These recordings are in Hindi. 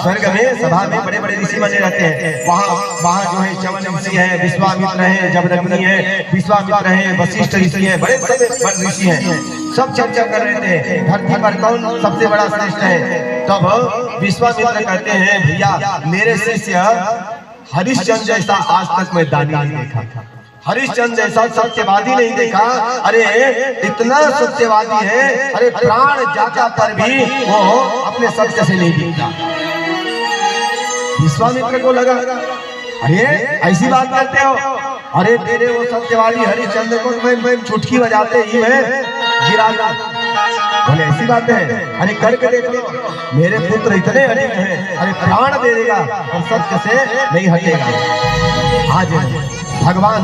स्वर्ग में सभा में बड़े बड़े ऋषि बने रहते हैं। वहाँ जो है च्यवन ऋषि है, विश्वामित्र है, जमदग्नि है, विश्वामित्र है, वशिष्ठ ऋषि है, बड़े बड़े ऋषि हैं। सब चर्चा कर रहे थे धरती पर कौन सबसे बड़ा श्रेष्ठ है। तब विश्वामित्र कहते हैं, भैया मेरे शिष्य हरिश्चंद्र जैसा आज तक मैं दानी नहीं देखा, हरिश्चंद्र जैसा सत्यवादी नहीं देखा। अरे इतना सत्यवादी है, अरे प्राण जाता पर भी वो अपने सत्य से नहीं जीतता। विश्वामित्र को लगा अरे ऐसी बात करते हो, अरे तेरे वो सत्यवादी हरिश्चंद्र को मैं चुटकी बजाते ही मैं गिरा दूं। बोले ऐसी बात है, अरे करके देख लो, मेरे पुत्र इतने अड़िग हैं, अरे प्राण दे देगा और सत्य से नहीं हटेगा। आज भगवान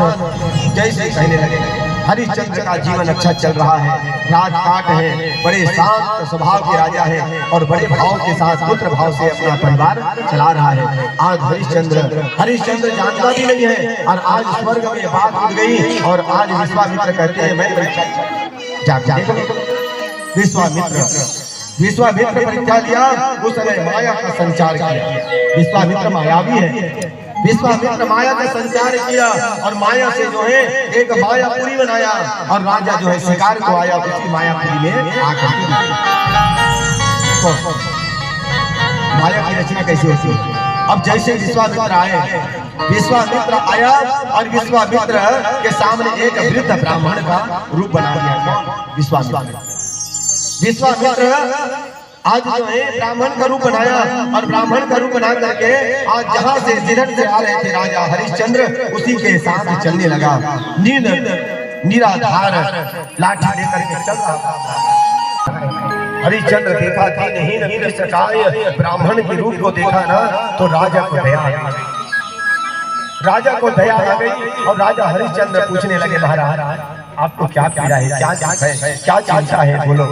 जैसे कहने लगे, हरिश्चंद्र का जीवन अच्छा चल रहा है, राजपाट है, बड़े शांत स्वभाव के राजा है और बड़े भाव के साथ पुत्र भाव से अपना परिवार चला रहा है। आज हरिश्चंद्र जानता भी नहीं है और आज स्वर्ग में बात उठ गई और आज विश्वामित्र कहते हैं मैं विश्वामित्र परीक्षा लिया। उस समय माया का संचार किया। विश्वामित्र मायावी है, विश्वामित्र माया का संचार किया और माया से जो है एक मायापुरी बनाया और राजा जो है शिकार को आया उसी मायापुरी में आकर माया की रचना कैसी होती है। अब जैसे विश्वामित्र आए, विश्वामित्र आया और विश्वामित्र के सामने एक वृद्ध ब्राह्मण का रूप बना दिया। विश्वामित्र आज जो है ब्राह्मण का रूप बनाया और ब्राह्मण का रूप बना करके आज जहां से जिधर से आ रहे थे राजा हरिश्चंद्र उसी के साथ चलने लगा। निराधार लाठी लेकर के चल रहा। हरिश्चंद्र देखा कि नहीं सकाय ब्राह्मण के रूप को देखा ना तो राजा को दया आ गई। राजा को दया आ गई और राजा हरिश्चंद्र पूछने लगे, महाराज आपको क्या पीड़ा है, क्या चिंता है, बोलो।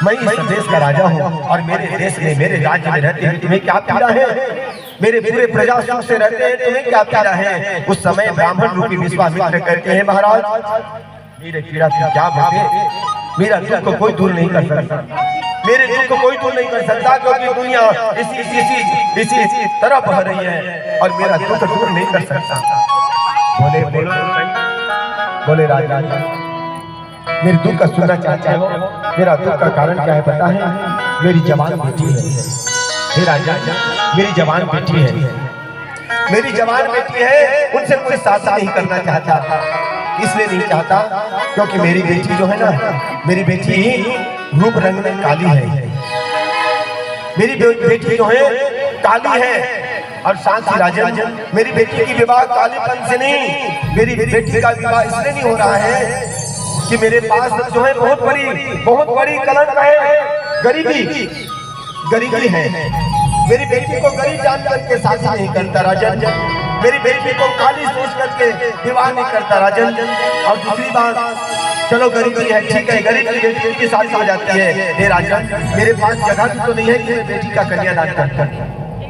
मैं इस देश का राजा हूँ और मेरे देश में मेरे राज्य में रहते हैं, तुम्हें क्या पीड़ा है? मेरे पूरे प्रजा सुख से रहते हैं, तुम्हें क्या पीड़ा है? उस समय ब्राह्मण रूपी विश्वामित्र कहते हैं, महाराज मेरे पीड़ा क्या बोलते, मेरा दुख को कोई दूर नहीं कर सकता, मेरे दुख को कोई दूर नहीं कर सकता क्योंकि दुनिया इसी तरह बह रही है और मेरा दुख दूर नहीं कर सकता। बोले राजा मेरे दुख का सुनना चाहते हो? मेरा दुख का कारण क्या है पता है? मेरी जवान बेटी है। हे राजा मेरी जवान बेटी है, मेरी जवान बेटी है, उनसे कोई शादी नहीं करना चाहता। इसलिए नहीं चाहता क्योंकि मेरी बेटी जो है ना, मेरी बेटी रूप रंग में काली है। मेरी बेटी जो है काली है और साथ ही राजन मेरी बेटी की विवाह कालीपन से नहीं, मेरी बेटी का विवाह इसलिए नहीं हो रहा है कि मेरे पास जो है बहुत बड़ी कलंक है, गरीबी है। मेरी बेटी को गरीब जान करके शादी नहीं करता राजन, मेरी बेटी को काली सोच करके विवाह नहीं करता राजन। और दूसरी बात, चलो गरीबी है ठीक है, गरीब की बेटी की शादी हो जाती है। हे राजन मेरे पास जगह तो नहीं है कि मैं बेटी का कन्यादान कर,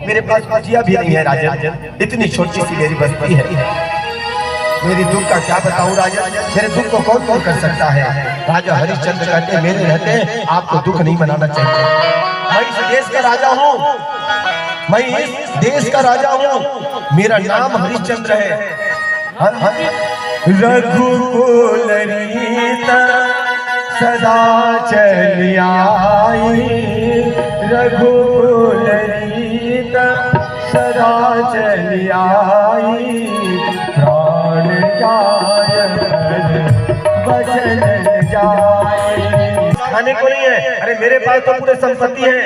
मेरे पास बचिया भी नहीं है राजन, इतनी छोटी सी मेरी बस्ती है। मेरी दुख का क्या बताऊं राजा, मेरे दुख को कौन दूर कर सकता है? राजा हरिश्चंद्र कहते हैं, मेरे रहते आपको दुख नहीं मनाना चाहिए। मैं इस देश का राजा हूँ, मैं इस देश का राजा हूँ, मेरा नाम हरिश्चंद्र है। रघुकुल रीता सदा चली आई, रघुकुल रीता सदा चली आई, प्राण जाय बचन जाए। खाने को नहीं है, अरे मेरे पास तो पूरे संपत्ति है।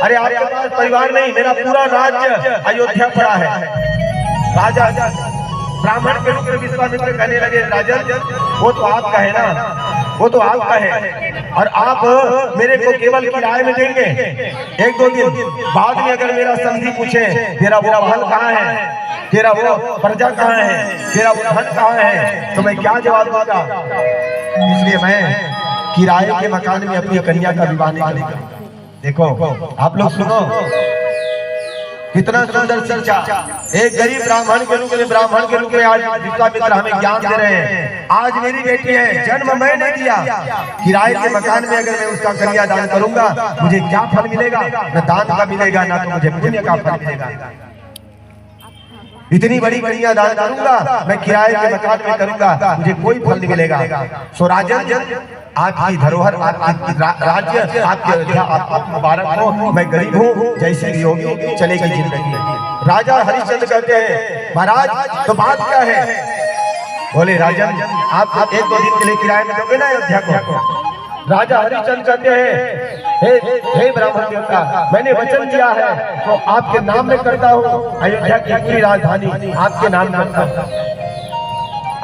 अरे आपके पास परिवार नहीं, मेरा पूरा राज्य अयोध्या पड़ा है। राजा ब्राह्मण के रूप में विश्वामित्र कहने लगे, राजन वो तो आपका है ना, वो तो आपका है और आप मेरे को केवल किराए में देंगे। 1-2 दिन बाद में अगर मेरा समधी पूछे तेरा वो महल कहाँ है, तेरा वो प्रजा कहाँ है, तेरा वो धन कहाँ है, तो मैं क्या जवाब दूंगा? इसलिए मैं किराए के मकान में अपनी कन्या का विवाह नहीं करूंगा। देखो आप लोग सुनो, कितना सुंदर शिक्षा। एक गरीब ब्राह्मण के रूप में आज विश्वामित्र हमें ज्ञान दे रहे हैं। आज मेरी बेटी है, जन्म मैंने दिया, किराए के मकान में अगर मैं उसका कन्यादान करूंगा मुझे क्या फल मिलेगा? न दान का मिलेगा, ना तो मुझे पुण्य का फल मिलेगा। इतनी बड़ी कन्यादान करूंगा मैं, किराए के मकान में करूंगा, मुझे कोई फल नहीं मिलेगा। सो राजन, आपकी धरोहर, आपकी राज्य, आपके अयोध्या आप मुबारक हो। मैं गरीब हूँ, जैसे भी होगी चलेगी जिंदगी। राजा हरिश्चंद्र कहते हैं महाराज तो बात क्या है? बोले राजन आप एक दो दिन के लिए किराए में दोगे ना अयोध्या को? राजा हरिश्चंद्र कहते हैं हे ब्राह्मण देवता, मैंने वचन दिया है तो आपके नाम में करता हूँ। अयोध्या की पूरी राजधानी आपके नाम करता हूँ,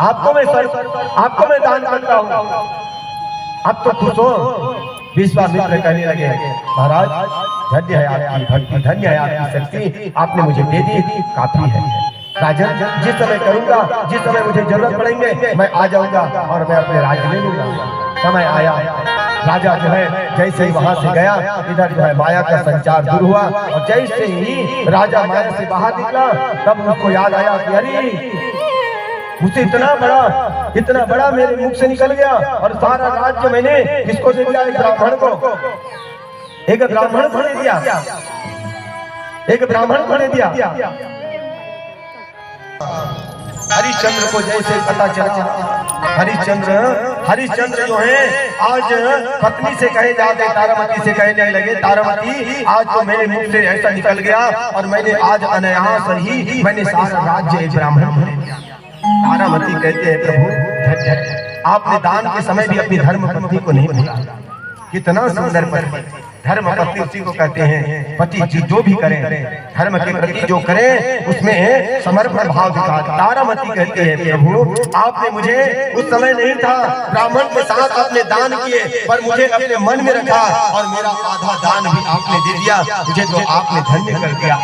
आपको मैं दान करता हूँ। अब तो खुश हो। विश्वामित्र कहने लगे महाराज धन्य है आपकी भक्ति, धन्य है आपकी शक्ति, आपने मुझे दे दी, काफी है। राजन जिस समय करूंगा, जिस समय मुझे जरूरत पड़ेंगे मैं आ जाऊंगा और मैं अपने राज्य ले लूंगा। समय आया, राजा जो है जैसे ही वहां से गया, इधर जो है माया का संचार दूर हुआ और जैसे ही राजा माया से बाहर निकला तब उसको याद आया कि अरे मुझसे इतना बड़ा मेरे मुख से निकल गया और सारा राज्य मैंने किसको दे दिया? एक ब्राह्मण को, एक ब्राह्मण को दे दिया, एक ब्राह्मण को दे दिया। हरिश्चंद्र को जैसे पता चला, हरिश्चंद्र जो है आज पत्नी से कहे जाते, तारामती से कहने लगे तारामती आज तो मेरे मुख से ऐसा निकल गया और मैंने आज अनायास ही मैंने सारा राज्य एक ब्राह्मण को दे दिया। तारामती कहते हैं प्रभु आपने दान के समय भी अपनी धर्म पत्नी को नहीं भूला। कितना सुंदर पति, धर्म पत्नी उसी को कहते हैं। पति जो भी करें धर्म के प्रति जो करें उसमें समर्पण भाव दिखा। तारामती कहते हैं प्रभु आपने मुझे उस समय नहीं था, ब्राह्मण के साथ आपने दान किए पर मुझे अपने मन में रखा और मेरा आधा दान भी आपने दे दिया, मुझे तो आपने धन्य कर दिया।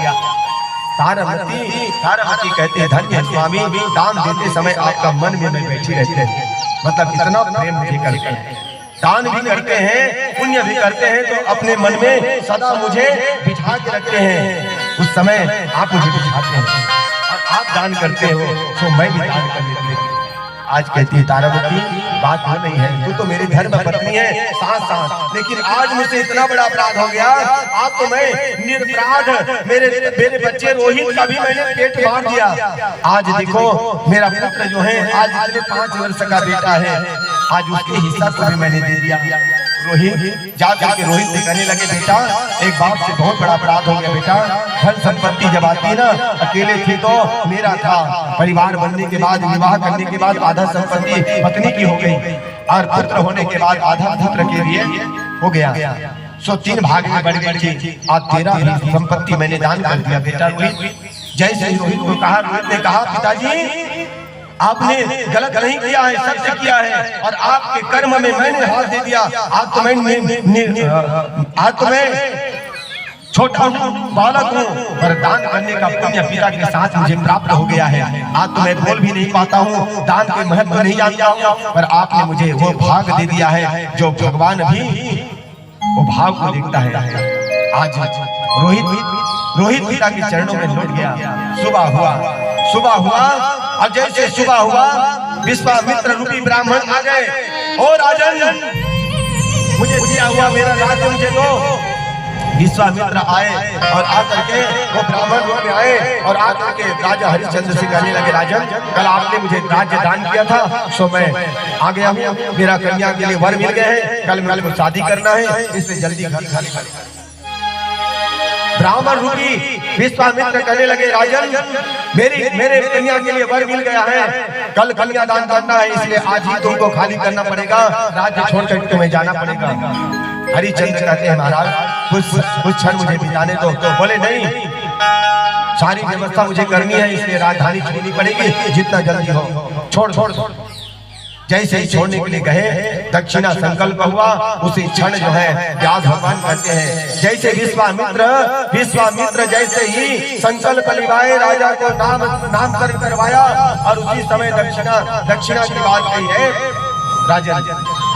तारामती कहते हैं धन्य स्वामी, दान देते समय आपका मन में मैं बैठी रहती है। मतलब इतना प्रेम मुझे करते हैं, दान भी करते हैं, पुण्य भी करते हैं तो अपने मन में सदा मुझे बिठा के रखते हैं। उस समय आप मुझे बिठाते हैं और आप दान करते हो तो मैं भी दान कर देती हूँ। आज कहती है तारामती बात हो नहीं है, तू तो मेरी धर्म पत्नी है साथ, लेकिन आज मुझसे इतना बड़ा अपराध हो गया। आज तो मैं निरपराध, मेरे बच्चे रोहित का भी मैंने पेट मार दिया। आज देखो मेरा पुत्र जो है आज 5 वर्ष का बेटा है, आज उसके हिस्सा को भी मैंने दे दिया। रोहित जाकर के रोहित से कहने लगे बेटा एक बाप से बहुत बड़ा अपराध हो गया बेटा। धन संपत्ति जब आती ना, अकेले थे तो मेरा था, परिवार बनने के बाद विवाह करने के बाद आधा संपत्ति पत्नी की हो गई और पुत्र होने के बाद आधा पुत्र के लिए हो गया। सो 3 भाग में बढ़ गई थी। आज 13 संपत्ति मैंने दान कर दिया बेटा। रोहित जैसे रोहित को कहा, रोहित ने कहा पिताजी आपने गलत नहीं किया है, सत्य किया है और आपके कर्म में मैंने हाथ दे दिया। आज तो मैं छोटा हूँ, बालक हूँ, पर दान करने का पुण्य पिता के साथ मुझे प्राप्त हो गया है। आज तो मैं बोल भी नहीं पाता हूँ, दान के महत्व नहीं जानता हूँ, पर आपने मुझे वो भाग दे दिया है जो भगवान भी वो भाग को देखता है। आज रोहित पिता के चरणों में लौट गया। सुबह हुआ और जैसे सुबह हुआ विश्वामित्र रूपी ब्राह्मण आ गए। ओ राजन मुझे दिया हुआ मेरा राज्य मुझे दो। विश्वामित्र आए और आकर के वो ब्राह्मण रूप में आए और आकर के राजा हरिश्चंद्र से कहने लगे राजन कल आपने मुझे राज्य दान किया था, सो मैं आ गया हूँ, मेरा कन्या के लिए वर मिल गए हैं, कल मुझे शादी करना है, इसलिए जल्दी घर खाली कर। ब्राह्मण रूपी विश्वामित्र कहने लगे राजन मेरे कन्या के लिए वर मिल गया है, कल कन्या दान करना है, इसलिए आज ही तुमको खाली करना पड़ेगा, राज्य छोड़कर तुम्हें जाना पड़ेगा। हरिश्चंद्र कहते हैं महाराज कुछ क्षण मुझे बिताने दो। तो बोले नहीं, सारी व्यवस्था मुझे करनी है, इसलिए राजधानी छोड़नी पड़ेगी, जितना जल्दी हो छोड़। जैसे ही छोड़ने के लिए कहे दक्षिणा संकल्प हुआ, उसी क्षण जो है व्यास भगवान कहते हैं जैसे विश्वामित्र जैसे ही संकल्प लिवाए राजा को नामकरण करवाया और उसी समय दक्षिणा की बात कही है। राजा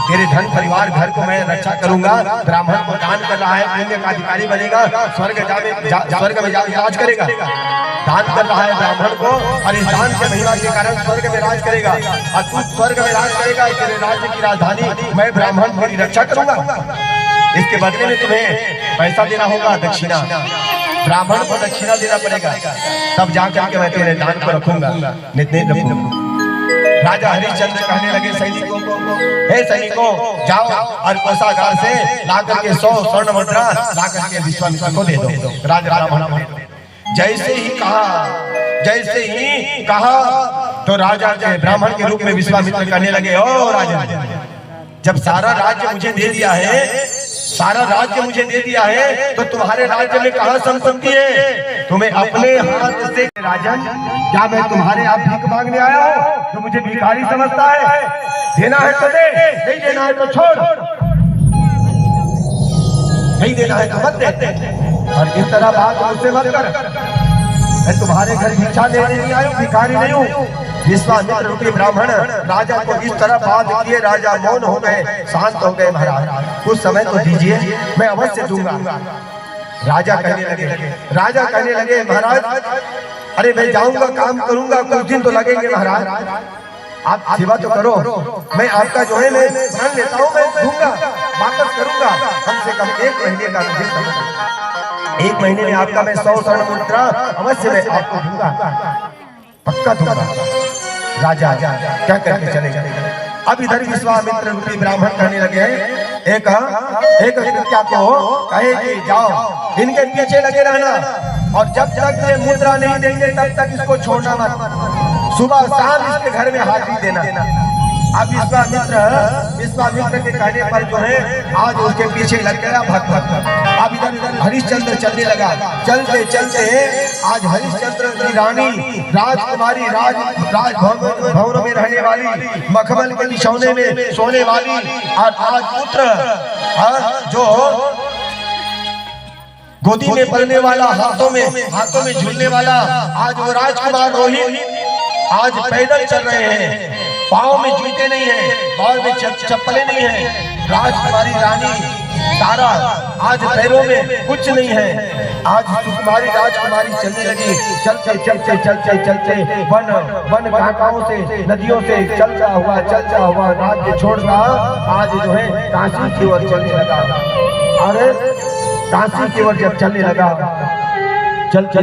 तेरे धन परिवार घर को मैं रक्षा करूंगा। ब्राह्मण को दान कर रहा है, पुण्य का अधिकारी बनेगा, स्वर्ग में जाके राज करेगा। दान कर रहा है ब्राह्मण को, और इस दान के महिमा के कारण स्वर्ग में राज करेगा। और तू स्वर्ग में राज करेगा, तेरे राज्य की राजधानी मैं ब्राह्मण तेरी रक्षा करूंगा। इसके बदले में तुम्हें पैसा देना होगा, दक्षिणा। ब्राह्मण को दक्षिणा देना पड़ेगा, तब जाकर के मैं तेरे दान को रखूंगा, नहीं रखूंगा। राजा हरिश्चंद्र कहने लगे सैनिकों को, हे सैनिकों, जाओ और कोषागार से लाकर के 100 स्वर्ण मुद्रा लाकर के विश्वामित्र को दे दो। राजा ब्राह्मण जैसे ही कहा तो राजा के ब्राह्मण के रूप में विश्वामित्र कहने लगे, ओ राजा, जब सारा राज्य मुझे दे दिया है, तो तुम्हारे राज्य में कहाँ संपत्ति है? तुम्हें अपने हाथ से राजन, क्या मैं तुम्हारे आप भीख मांगने आया हूँ तो मुझे भिखारी समझता है? देना है तो दे, नहीं देना है तो छोड़, नहीं देना है तो मत दे। और इस तरह बात मुझसे मत कर, मैं तुम्हारे घर भिक्षा देने नहीं आया, भिखारी नहीं हूँ। विश्वामित्र रूपी ब्राह्मण राजा को इस तरह बात किए, राजा मौन हो गए, शांत हो गए। महाराज कुछ समय तो दीजिए, मैं अवश्य दूंगा। राजा कहने लगे महाराज, अरे मैं जाऊंगा, काम करूंगा, कुछ दिन तो लगेंगे महाराज, आप सेवा तो करो, मैं आपका जो है मैं मान लेता हूँ, मैं दूंगा, वापस करूंगा। कम से कम 1 महीने का मुझे समय, 1 महीने में आपका मैं 100 स्वर्ण मुद्रा अवश्य मैं आपको दूंगा, पक्का दूंगा। राजा क्या करके चले गए। अब इधर विश्वामित्र रूपी ब्राह्मण कहने लगे, एक क्या को कहे कि जाओ इनके पीछे लगे रहना, और जब तक ये मुद्रा नहीं देंगे तब तक इसको छोड़ना मत, सुबह शाम इसके घर में हाजिरी देना। अब विश्वामित्र के कहने पर जो है आज उसके पीछे लग गया भक्त। अब इधर हरिश्चंद्र चलने लगा, चलते आज हरिश्चंद्र की रानी राजकुमारी राजभवन में रहने वाली, मखमल के बिछौने में सोने वाली, और आज पुत्र जो गोदी में पलने वाला, हाथों में झूलने वाला, आज वो राजकुमार रोहित आज पैदल चल रहे हैं, पाँव में जूते नहीं है, पाँव में चप्पलें नहीं है। राजकुमारी रानी तारा आज पैरों में कुछ नहीं है। आज सुकुमारी राजकुमारी चलने लगी, चलते वन घाटाओं से, नदियों से चलता हुआ राज्य छोड़ता आज जो है काशी की ओर चलने लगा। और काशी की ओर जब चलने लगा, चलते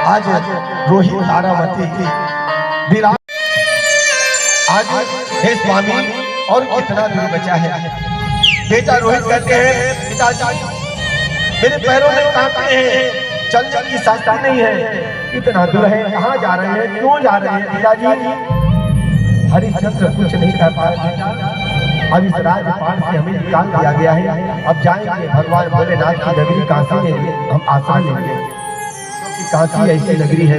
आज रोहित तारामती की आज हे स्वामी और कितना दूर बचा है। बेटा रोहित कहते हैं, पिताजी मेरे पैरों में कांटे हैं, चलने की साधन नहीं है, इतना दूर है, कहाँ जा रहे हैं, क्यों जा रहे हैं पिताजी? हरिश्चंद्र कुछ नहीं कर पा रहे बेटा, अब इस राजपाल से हमें निकाल दिया गया है, अब जाएंगे भगवान भोलेनाथ की नगरी काशी में हम आश्रय लेंगे। काशी ऐसी नगरी है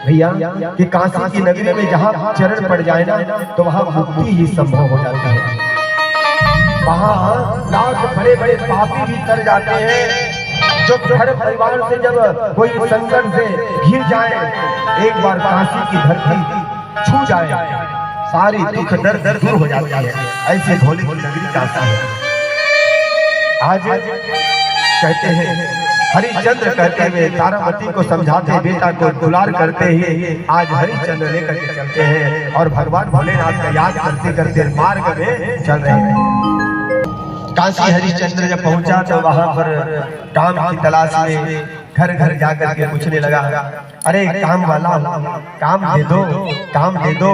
भैया कि काशी की नगरी में जहाँ चरण पड़ जाए ना तो वहाँ मुक्ति ही संभव हो जाती है। वहाँ लाख बड़े पापी भी तर जाते हैं, जो घर परिवार से जब कोई संकट से घिर जाए, एक बार काशी की धरती छू जाए, सारी दुख दर्द दूर हो जाती है। ऐसे भोले की नगरी काशी है। आज कहते हैं हरिश्चंद्र कहते हुए तारामती को समझाते, बेटा को दुलार करते ही आज हरिश्चंद्र लेकर के चलते हैं और भगवान भोलेनाथ का याद करते करते मार्ग में चल रहे हैं। काशी हरिश्चंद्र जब पहुंचा तो वहां पर काम की तलाश में घर घर जाकर के पूछने लगा, अरे काम वाला काम दे दो,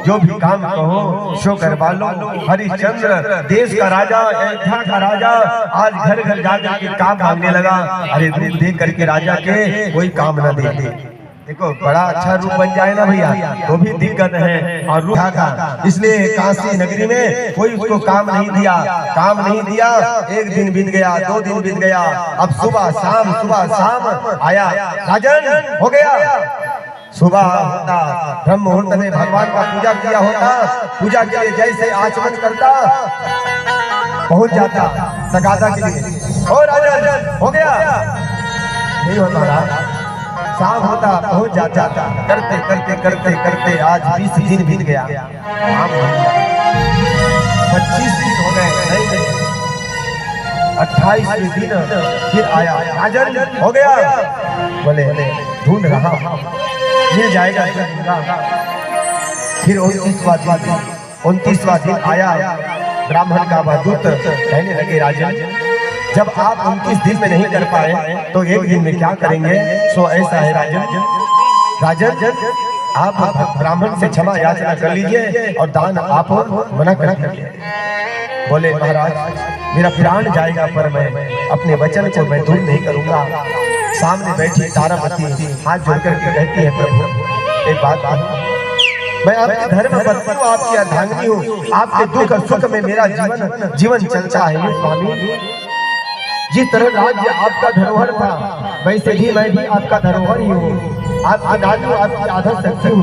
जो भी काम कहो सो करवा लो। हरिश्चंद्र देश का राजा, अयोध्या का राजा आज घर घर जाकर के काम मांगने लगा। अरे रूप देख करके राजा के कोई काम न दे, देखो बड़ा अच्छा रूप बन जाए ना भैया तो भी दिक्कत है। और रूप था, इसलिए काशी नगरी में कोई उसको काम नहीं दिया। 1 दिन बीत गया, 2 दिन बीत गया, अब सुबह शाम आया, राजन हो गया। सुबह होता, ब्रह्म मुहूर्त में भगवान का पूजा किया होता, पूजा के लिए जैसे आचमन करता पहुंच जाता तगादा के लिए, और राजन हो गया, नहीं होता रहा। शाम होता पहुंच जाता, करते करते करते करते आज 20 दिन बीत गया, 25 दिन हो गए, नहीं 28वें दिन फिर आया, राजन हो गया, बोले ढूंढ रहा मिल जाएगा। फिर 29वां दिन आया, ब्राह्मण का दूत कहने लगे राजन जब आप 29 दिन में नहीं कर पाए तो एक दिन में क्या करेंगे? सो ऐसा है राजन आप ब्राह्मण से क्षमा याचना कर लीजिए और दान आप मना कर दीजिए। बोले महाराज मेरा प्राण जाएगा पर मैं अपने वचन को मैं दूर नहीं करूंगा। सामने बैठी तारामती हाथ जोड़कर के कहती है प्रभु एक बात, मैं आपके धर्म पत्नी हूँ, आपकी अर्धांगिनी हूँ, आपके दुख और सुख में मेरा जीवन चलता है स्वामी। जिस तरह राज्य आपका धरोहर था वैसे ही मैं भी आपका धरोहर ही हूँ, आपकी दादी आपकी आधा शक्ति हूँ।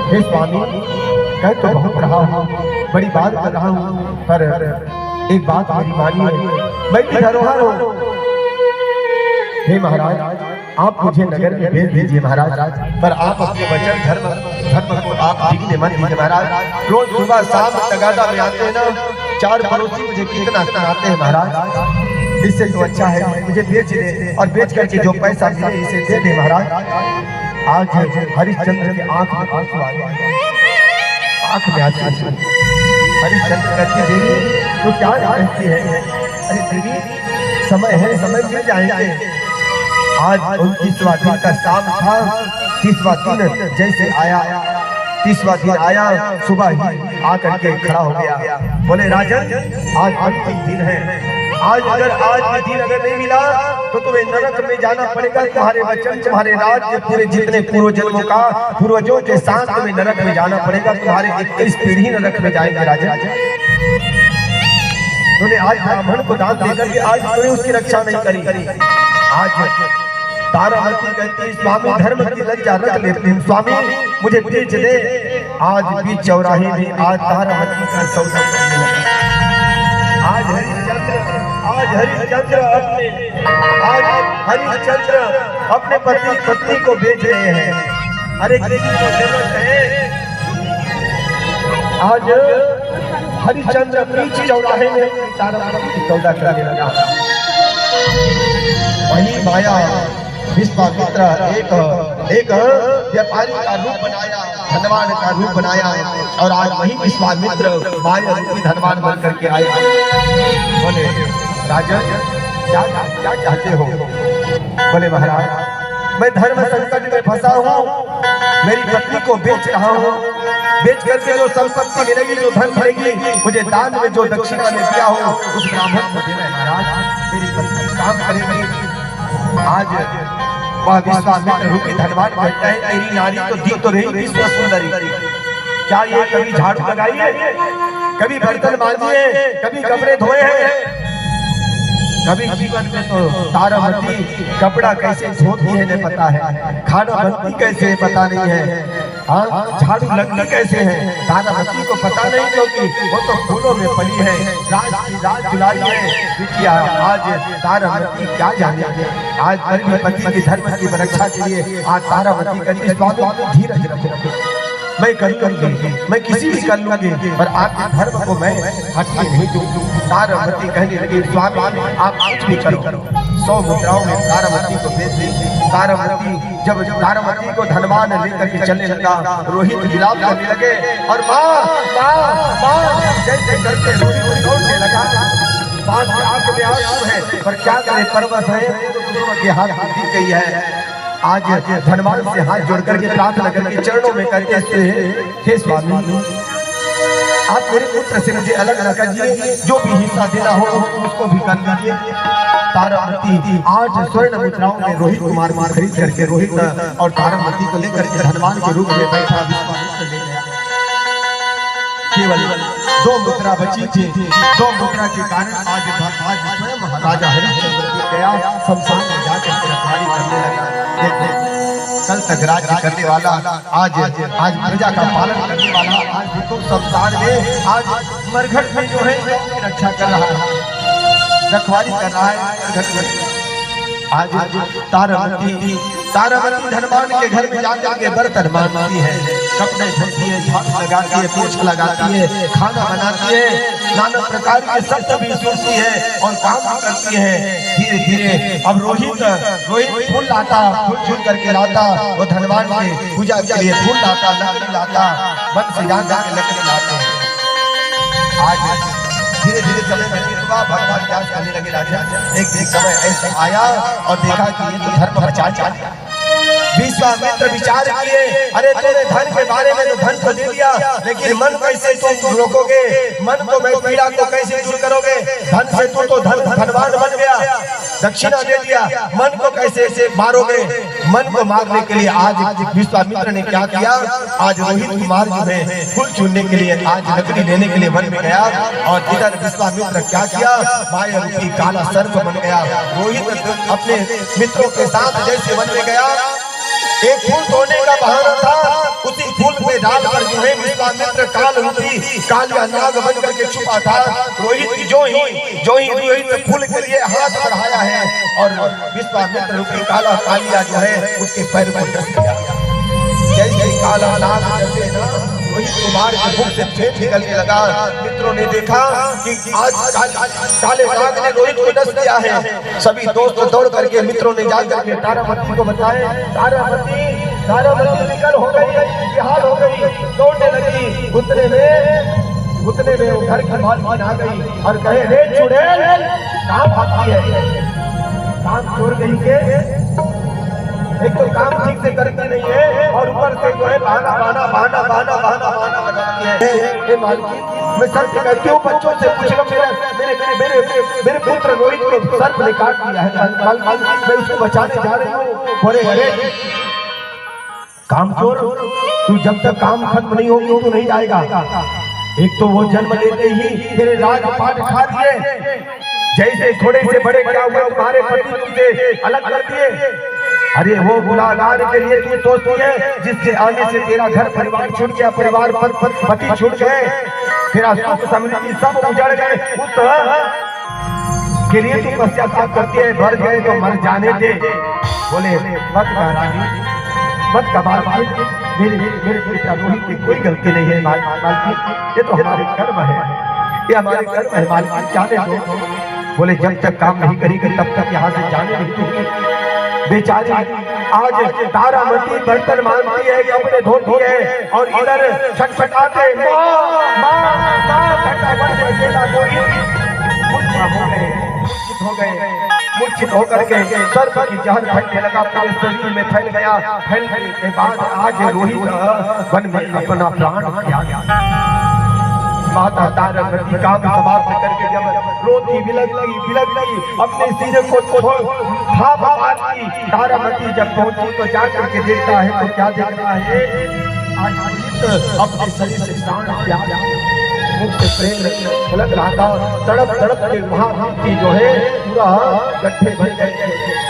हे स्वामी कह तो बहुत रहा हूँ, बड़ी बात कर रहा हूँ, पर एक बात मेरी मानिए, मैं भी धरोहर हूँ। हे महाराज आप मुझे नगर में भेज दीजिए महाराज, पर आप अपने वचन धर्म को आप ठीक मत कीजिए महाराज। रोज सुबह शाम तगादा में आते हैं ना, 4 पड़ोसी मुझे कितना आते हैं महाराज, इससे तो अच्छा है मुझे बेच दे और बेच करके जो पैसा मिले इसे दे दे महाराज। आज हरिश्चंद्र के आंख में आंसू आ गए, आंख में आंसू। हरिश्चंद्र कहती देवी तो क्या कहती है? अरे देवी समय है, समय मिल जाएंगे। आज 29वां दिन का शाम था, 30वां दिन जैसे आया, 30वां दिन आया सुबह ही आकर के खड़ा हो गया। बोले राजन आज अंतिम दिन है, आज आज दिन अगर नहीं मिला तो तुम्हें नरक में जाना पड़ेगा। तुम्हारे वचन तुम्हारे राज्य पूरे जितने पूर्व जन्मों का पूर्वजों के साथ तुम्हें नरक में जाना पड़ेगा। तुम्हारे 21 पीढ़ी नरक में जाएंगे राजा। तूने आज ब्राह्मण को दान देकर के आज तूने उसकी रक्षा नहीं करी। आज तारामती कहती है स्वामी धर्म की लज्जा रख लेते हैं, स्वामी मुझे बेच दे। आज बीच चौराहे में आज तारामती का सौदा करने लगा। आज हरिश्चंद्र अपने पत्नी को बेच रहे हैं। अरे किसी को जरूरत है, आज हरिश्चंद्र बीच चौराहे में तारामती सौदा करने लगा। वही माया विश्वामित्र एक व्यापारी का रूप बनाया, धनवान का रूप बनाया, और आज वही विश्वामित्र माया रूपी धनवान बन करके आए। बोले राजन क्या चाहते हो? बोले महाराज मैं धर्म संकट में फंसा हूँ, मेरी पत्नी को बेच रहा हूँ, बेच करके जो संपत्ति मिलेगी जो धन मिलेगी मुझे दान में जो दक्षिणा में दिया हो उस ब्राह्मण को देना है महाराज। मेरी पत्नी काम करेगी। आज वह विश्वामित्र रूपी धनवान कहता है तेरी नारी तो दी तो रही विश्व सुंदरी, क्या ये कभी झाड़ू लगाई है, कभी बर्तन मांजी है, कभी कपड़े धोए हैं, कभी जीवन में तो तारामती कपड़ा कैसे धोती है नहीं पता है, खाना बनती कैसे है पता नहीं है, झाड़ू लगती कैसे है तारामती को पता नहीं, क्योंकि वो तो फूलों में पड़ी है, राज दुलारी है बिटिया। आज तारामती क्या जाने, आज पति की धर्म की रक्षा के लिए आज तारामती करती स्वामी धीरज रखो, मैं करूंगी, मैं किसी भी कर लूंगी, पर आपके धर्म को मैं हटने नहीं दूंगी। तारामती कहने लगी स्वामी आप कुछ भी करो। 100 मुद्राओं में तारामती को बेच दी। तारामती जब तारामती को धनवान लेकर के चलने लगा, रोहित विलाप करने लगे और माँ जैसे करके रोहित दौड़ने लगा। बात आंख में आंसू है, पर क्या करे परवश है के हाथ दी गई है। आज धनवान से हाथ जोड़ करके प्रार्थना करके चरणों में कहते हे स्वामी आप मेरे पुत्र से मुझे अलग न कीजिए, जो भी हिस्सा देना हो उसको भी कर दीजिए। तारामती 8 स्वर्ण मुद्राओं में रोहित कुमार खरीद करके रोहित और तारामती को लेकर के धनवान के रूप में बैठा विश्वामित्र ले गया। केवल 2 मुद्रा बची थी, 2 मुद्रा के कारण आज स्वयं राजा हरिश्चंद्र गया शमशान में जाकर गिरफ्तारी करने लगा। कल तक राज्य करने वाला आज प्रजा का पालन करने वाला आज देखो शमशान में आज मरघट में जो है रक्षा कर रहा है, रखवाली कर रहा है। आज तारामती तारामती धनवान के घर में जाकर के बर्तन मांगती है, कपड़े धोती है, झाड़ू लगाती है, पोछा लगाती है, खाना बनाती है, नाना प्रकार के सब भी सोचती है और काम करती है। धीरे धीरे अब रोहित फूल लाता, फूल छूट करके लाता, वो धनवान के पूजा के लिए फूल लाता, लकड़ी लाता, वन से जाकर लकड़ी लाते हैं। आज धीरे धीरे समय व्यतीत हुआ, भगवान व्यास कहने लगे राजा, एक समय ऐसा आया और देखा कि ये तो धर्म बचा चाह। विश्वामित्र विचार किए, अरे तूने धन के बारे में तो धन को दे दिया, लेकिन मन कैसे तुम रोकोगे, मन को मैं पीड़ा को कैसे दूर करोगे? धन से तू तो धनवान बन गया, दक्षिणा दे दिया, मन को कैसे से मारोगे? मन को मारने के लिए आज विश्वामित्र ने क्या किया, आज रोहित कुमार जो है फूल चुनने के लिए आज लकड़ी लेने के लिए वन में गया और इधर विश्वामित्र क्या किया, माया रूपी काला सर्प बन गया। रोहित अपने मित्रों के साथ जैसे वन में गया, एक फूल तोड़ने का बहाना था, उसी फूल पे डालकर जो है विश्वामित्र काल रूपी कालिया नाग बन करके छुपा था। रोहित जो ही रोहित फूल के लिए हाथ बढ़ाया है और विश्वामित्र रूपी काला कालिया जो है उसके पैर को डस गया। जैसे काला नाग जैसे रोहित कुमार के मुख से फेंक निकलने लगा। मित्रों ने देखा कि आज काले नाग ने रोहित को डस दिया है। सभी दोस्त दौड़ करके मित्रों ने जाकर के तारामती को बताए, तारामती निकल हो गई, बेहाल हो गई, दौड़ने लगी। उतने में वो घर की मालकिन आ गई और कहे, रे चुड़ैल कहाँ भागती है? काम छोड़ गई के एक तो काम ठीक से करती नहीं है और ऊपर से जो है बहाना लगाती है। मालकिन मैं सर्प कहती हूँ, बच्चों से पूछ लो, मेरे पुत्र रोहित को सर्प ने काट दिया है, मैं उसको बचाने जा रही हूँ। बोले काम चोर, तू जब तक काम खत्म नहीं होगी तू नहीं जाएगा। एक तो वो जन्म लेते ही तेरे राजपाट खा दिए, जैसे थोड़े से बड़े बड़ा हुआ तुम्हारे पति तुझे अलग कर दिए। अरे वो बुलागार के लिए तू सोचती है, जिससे आने से तेरा घर परिवार छूट गया, परिवार पर पति छूट गए, तेरा सुख समृद्धि सब उजड़ गए, उस के लिए तू पश्चाताप करती है। मर गए तो मर जाने दे। बोले मत रानी, मत कबाल, मेरे बेटा रोहित की कोई गलती नहीं है मालकिन, ये तो हमारे कर्म है, ये हमारे कर्म है मालकिन, जाने दो। बोले जब तक काम नहीं करेगी तब तक यहाँ से जाने नहीं दूंगी। बेचारी आज तारामती बर्तन मांगती है, कपड़े धोती है और इधर छटपटाते मूर्छित होकर के सर्प की जहर फैलने लगा, पूरे शरीर में फैल गया। फैलने के बाद आज रोहित वन में अपना प्राण त्याग गया। माता तारामती काम समाप्त करके जब रोती बिलखती अपने सिर को थाप मारती, तारामती जब पहुंची तो जाकर के देखता है तो क्या देखता है, आज अपने शरीर से प्राण त्याग, मुख से प्रेम लग रहा था, तड़प के वहां की जो है पूरा गड्ढे बन गए।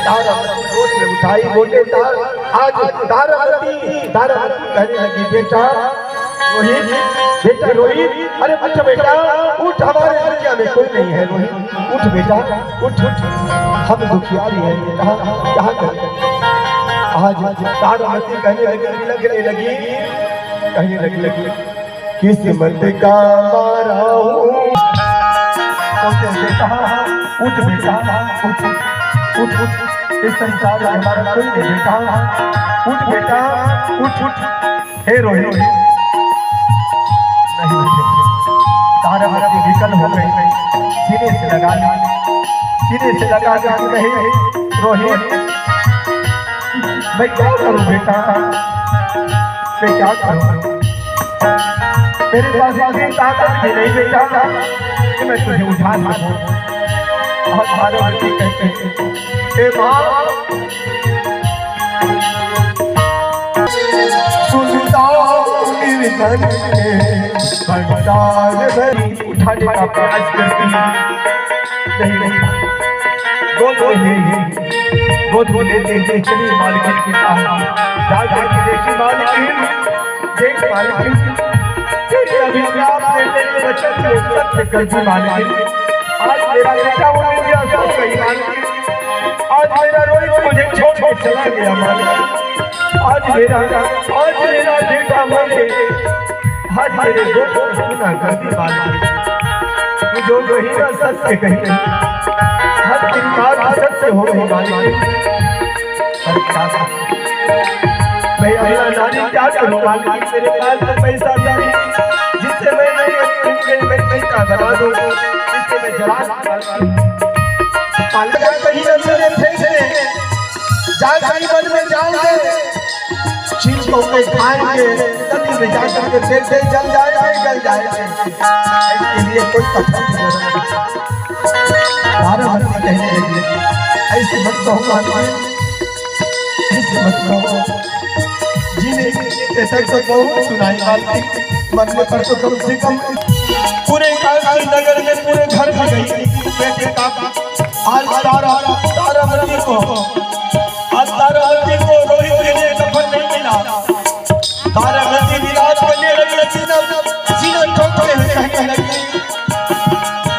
तारामती गोद में उठाई, बोले आज तारामती कहने लगी, बेटा रोहित, अरे उठ बेटा उठ, हमारे दुनिया में कोई नहीं है रोहित, उठ बेटा उठ, हम दुखियारी है, कहाँ करें? आज तारामती कहने लगी किस्मत का मारा हूँ। उठ बेटा उठ, इस संसार में हमारा कोई नहीं बेटा, उठ बेटा उठ। हे रोहित तारामती विकल हो गई, सीने से लगा कर कही, रोहित मैं क्या करूं बेटा, मैं क्या करूं? मेरे पास इतनी ताकत भी नहीं बेटा कि मैं तुझे उठा सकूं। और तारामती कहते हे मां, सुनता उठाने का प्रयास करती नहीं, गोद लेते चलिए मालकिन के पास, जाकर के देखी मालकिन, देख मालकिन अभी आपने तेरे वचन को सत्य कर दी मालकिन, आज मेरा बेटा वो गई मालकिन, आज मेरा रोहित मुझे छोड़ चला गया मालिक। आज मेरा बेटा मरे, आज मेरे दोस्तों ने सुना कर दी मालिक। जो वही ना सत्य कही, हर दिन बात सत्य हो गई मालिक। मैं अल्लाह नानी क्या करूँ मालिक, मेरे पास तो पैसा नहीं जिससे मैं पैसा बना दूँ, जिससे मैं जला कहीं न मेरे फेंके जाल कहीं बन में जाल दे चीज को मैं खाएंगे नदी में जा करके फिर से जल जाए गल जाए। इसके लिए कोई कथन नहीं सारा बच्चे कहने लगे ऐसे मत कहो, ऐसे मत कहो। ऐसा तो बहुत सुनाई मालिक, मरने पर तो कम से कम पूरे काशी नगर में पूरे घर में गई बेटे का। आज तारावती को रोहित के लिए कफन नहीं मिला। तारावती विलाप करने लगी, सीना ठोकते हुए कहने लगी,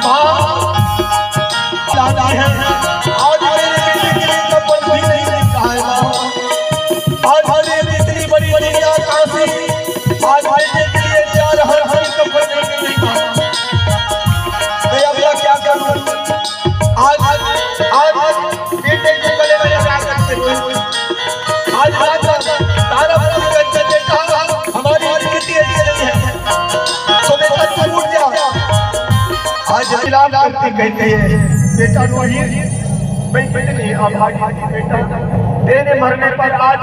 माँ दादा है आज मेरे बेटे के लिए कफन कोई नहीं निकाला। आज मेरे इतनी बड़ी बड़ी काशी आज बेटे के लिए जा रहा है, कफन नहीं निकाला। मैं अब क्या करूं? आज बेटे के गले में लगा करते हुए आज तारावती का बेटा हमारी स्थिति ऐसी नहीं है तो बेटा टूट जा। आज खिलाफ करते कहते हैं बेटा रोहित मैं नहीं अभागी बेटा, तेरे मरने पर आज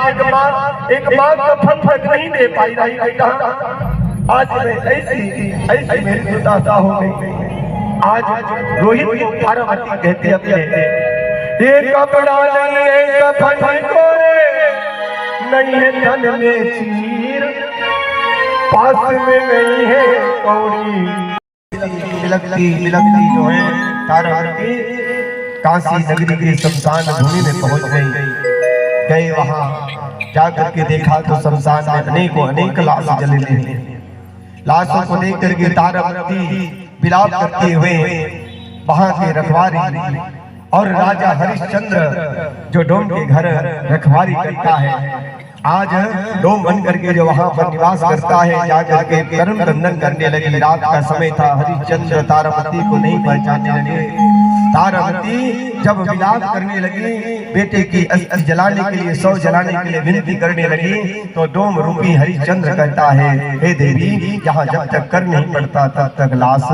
एक माँ का फन नहीं दे पाई रही बेटा। आज मैं ऐसी मेरी दुर्दशा हो गई। आज रोहित को तारावती कहते अपने ये कपड़ा नहीं है कफन कोरे, नहीं है तन में चीर, पास में नहीं है कौड़ी। बिलखती जो है तारावती काशी नगरी के शमशान भूमि में पहुंच गए। वहां जाकर के देखा तो शमशान में अनेक लाश जले थे। लाशों को देख करके तारावती विलाप करते हुए वहां के रखवारी और राजा हरिश्चंद्र जो डोम के घर रखवारी करता है, आज डोम बन करके जो वहां पर निवास करता है, जाकर के कर्म बंधन करने लगी। रात का समय था, हरिश्चंद्र तारावती को नहीं पहचानने लगे। तारावती जब विलाप करने लगी, बेटे की अस्थि जलाने के लिए शव जलाने के लिए विनती करने लगी, तो डोम रूपी हरिश्चंद्र कहता है, हे देवी यहाँ जब तक कर नहीं पड़ता तब तक लाश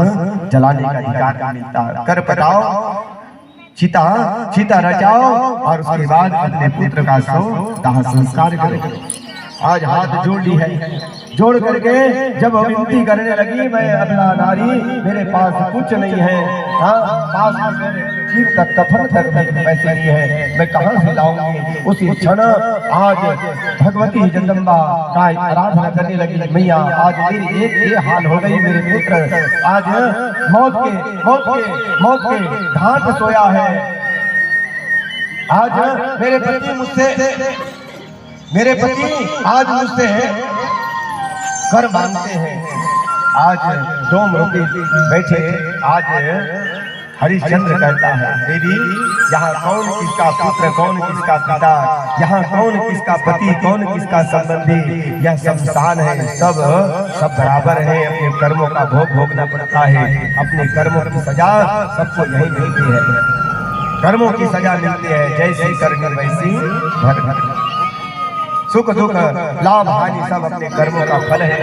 जलाने का अधिकार मिलता। कर पटाओ, चिता रचाओ और उसके बाद अपने पुत्र का शव दाह संस्कार करें। आज हाथ जोड़ ली है, जोड़ करके जब विनती करने लगी, मैं अपना नारी मेरे पास कुछ नहीं है, हाँ पास चीर तक कफन तक पैसे नहीं है, मैं कहाँ से लाऊंगी। उसी क्षण आज भगवती जगदम्बा का आराधना करने लगी। मैया आज मेरी ये हाल हो गई, मेरे पुत्र आज मौत के घाट सोया है। आज मेरे पति आज मुझसे कर मांगते हैं। आज डोम रोके बैठे, आज हरिश्चंद्र कहता है, देवी यहाँ कौन किसका पुत्र, कौन किसका पिता, यहाँ कौन किसका पति, कौन किसका संबंधी, यह शमशान है, सब बराबर है। अपने कर्मों का भोग भोगना पड़ता है, अपने कर्मों की सजा सबको यही मिलती है। कर्मों की सजा मिलती है, जैसी करनी वैसी भर। सुख दुख लाभ हानि सब अपने कर्मों का फल है।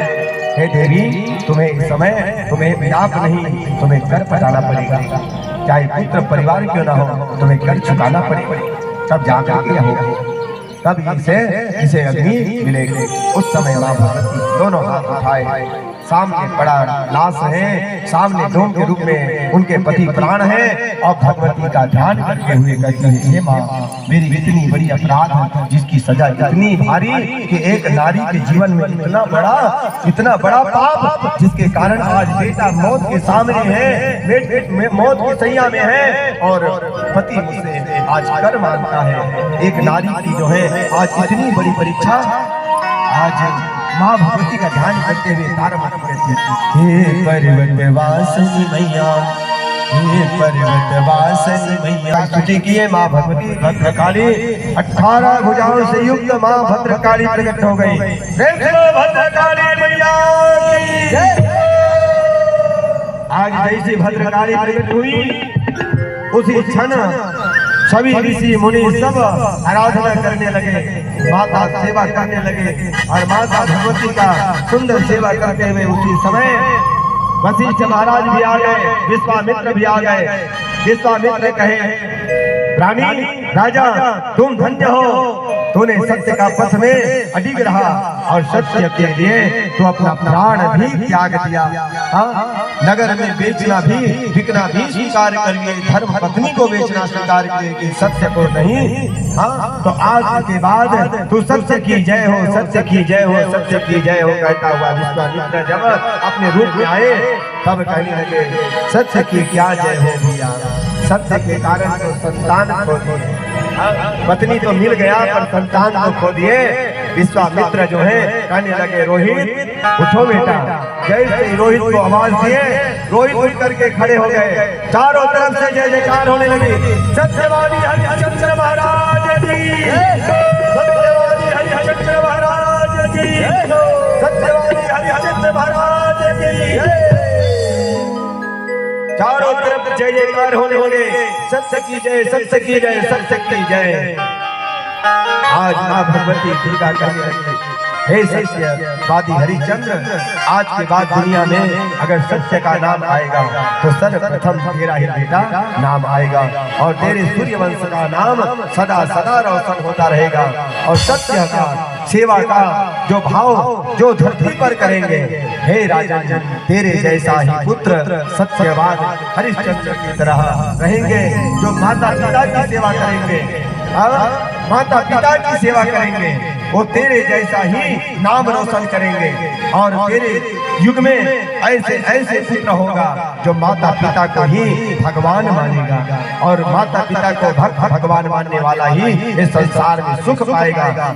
हे देवी तुम्हें इस समय तुम्हें विलाप नहीं, तुम्हें कर पटाना पड़ेगा। चाहे पुत्र परिवार क्यों ना हो, तुम्हें कर चुकाना पड़ेगा, तब जाकर के होगा, तब इसे अग्नि मिलेगी। उस समय मां भगवती दोनों हाथ उठाए, सामने बड़ा लाश है, सामने डोम के रूप में उनके पति प्राण है, और भगवती का ध्यान करते हुए कहती है, हे माँ मेरी इतनी बड़ी अपराध है, जिसकी सजा इतनी भारी कि एक नारी के जीवन में इतना बड़ा पाप, जिसके कारण आज बेटा मौत के सामने है, मौत की सैया में है, और पति मुझसे आज कर मांगता है। एक नारी की जो है आज इतनी बड़ी परीक्षा, आज माँ भगवती का ध्यान करते हुए तारावती कहती है, हे पर्वत वासिनी मैया, ये पर्वत वासिनी मैया स्तुति किए माँ भगवती भद्रकाली 18 भुजाओं से युक्त माँ भद्रकाली प्रकट हो गई। भद्रकाली मैया की जय। आज जैसी भद्रकाली प्रकट हुई उसी क्षण सभी ऋषि मुनि सब आराधना करने लगे, माता सेवा करने लगे और माता भगवती का सुंदर सेवा करते हुए उसी समय वशिष्ठ महाराज भी आ गए, विश्वामित्र भी आ गए। विश्वामित्र कहे, रानी राजा तुम धन्य हो, तूने सत्य का पथ में अडिग रहा और सत्य के लिए तो अपना प्राण भी त्याग दिया। नगर में बेचना भी बिकना भी स्वीकार कर लिए, धर्म पत्नी को बेचना स्वीकार किए कि सत्य को नहीं। तो आज के बाद तू सत्य की जय हो, सत्य की जय हो, सत्य की जय हो कहता हुआ विश्वामित्र जब अपने रूप में आए तब कहने लगे, सत्य की क्या जय हो भैया, सत्य के कारण तो संतान खो दिए, पत्नी तो मिल गया पर संतान को खो दिए। विश्वामित्र जो है कहने लगे, रोहित उठो बेटा। जैसे रोहित को आवाज दिए, रोहित उठ करके खड़े हो गए। चारों तरफ से जय जयकार होने लगी। सत्यवादी हरिश्चंद्र महाराज की, सत्यवादी हरिश्चंद्र महाराज की, सत्यवादी हरिश्चंद्र महाराज की। चारों तरफ जय जयकार होने लगे, सत्य की जय, सत्य की जय, सत्य की जय। आज माँ भगवती दुर्गा कहने लगी, हे सत्यवादी हरिश्चंद्र, आज के बाद दुनिया में अगर सत्य का नाम आएगा तो सर्वप्रथम तेरा ही बेटा नाम आएगा और तेरे सूर्यवंश का नाम सदा सदा रोशन होता रहेगा। और सत्य का सेवा का जो भाव जो धरती पर करेंगे, हे राजन तेरे जैसा ही पुत्र सत्यवाद हरिश्चंद्र की तरह रहेंगे, जो माता पिता की सेवा करेंगे, माता पिता की सेवा करेंगे, वो तेरे जैसा ही नाम रोशन करेंगे। और तेरे युग में ऐसे ऐसे पुत्र होगा जो माता पिता को ही भगवान मानेगा और माता पिता को भगवान मानने वाला ही इस संसार में सुख पाएगा।